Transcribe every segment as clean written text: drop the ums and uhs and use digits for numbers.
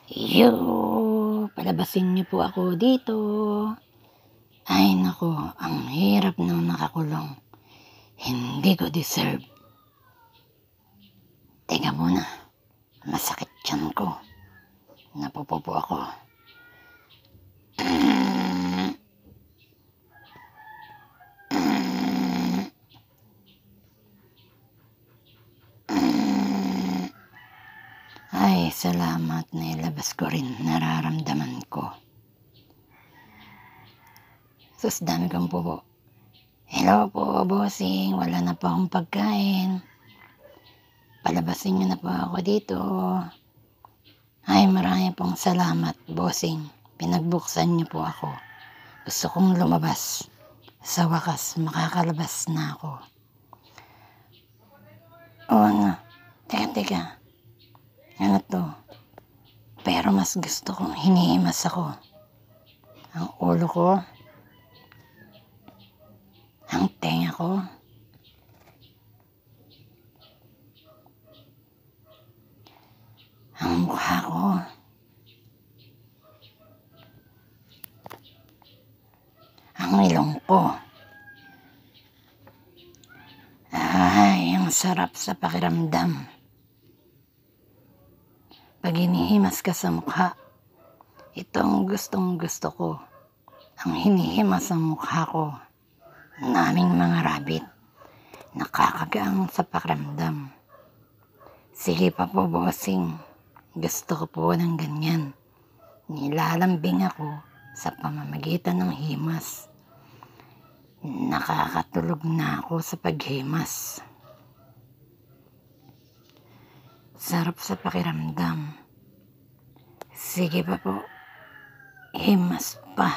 Yo, palabasin niyo po ako dito. Ay nako, ang hirap ng nakakulong. Hindi ko deserve. Teka muna, masakit tiyan ko. Napupupo ako. Ay, salamat, nailabas ko rin nararamdaman ko. Sus, dami kong pupo. Hello po, bossing. Wala na po akong pagkain. Palabasin niyo na po ako dito. Ay, marami pong salamat, bossing. Pinagbuksan niyo po ako. Gusto kong lumabas. Sa wakas, makakalabas na ako. Oo nga. Teka. Ano to? Pero mas gusto kong hinihimas ako. Ang ulo ko. Ang tenga ko. Ang mukha ko. Ang ilong ko. Ay, ang sarap sa pakiramdam. Pag hinihimas ka sa mukha, ito ang gustong gusto ko. Ang hinihimas sa mukha ko, naming mga rabbit, nakakagaan sa pakiramdam. Sige pa po, bossing. Gusto ko po ng ganyan. Nilalambing ako sa pamamagitan ng himas. Nakakatulog na ako sa paghimas. Sarap sa pakiramdam. Sige pa po. Himas pa.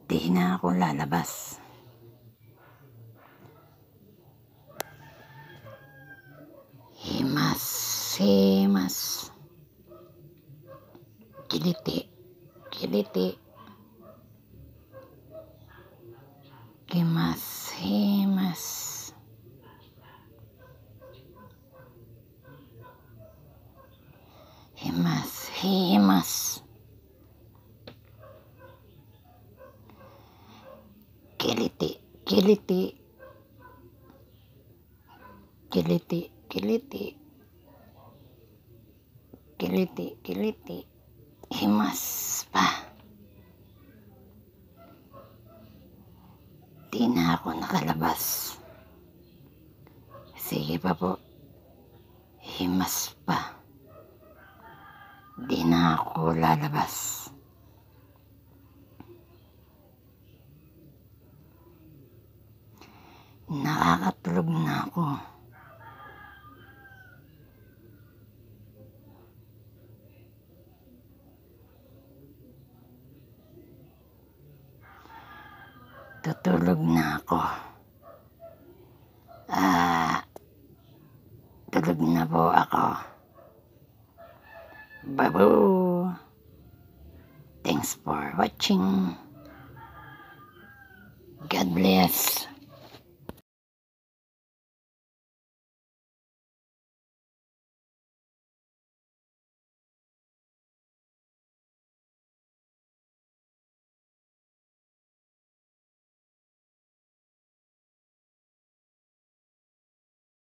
Di na ako lalabas. Himas. Kiliti. Himas. Himas. Kiliti. Himas pa. Di na ako nakalabas. Sige pa po. Himas pa. Di na ako lalabas. Nakakatulog na ako. Tutulog na ako. Tulog na po ako. Babu! Thanks for watching. God bless.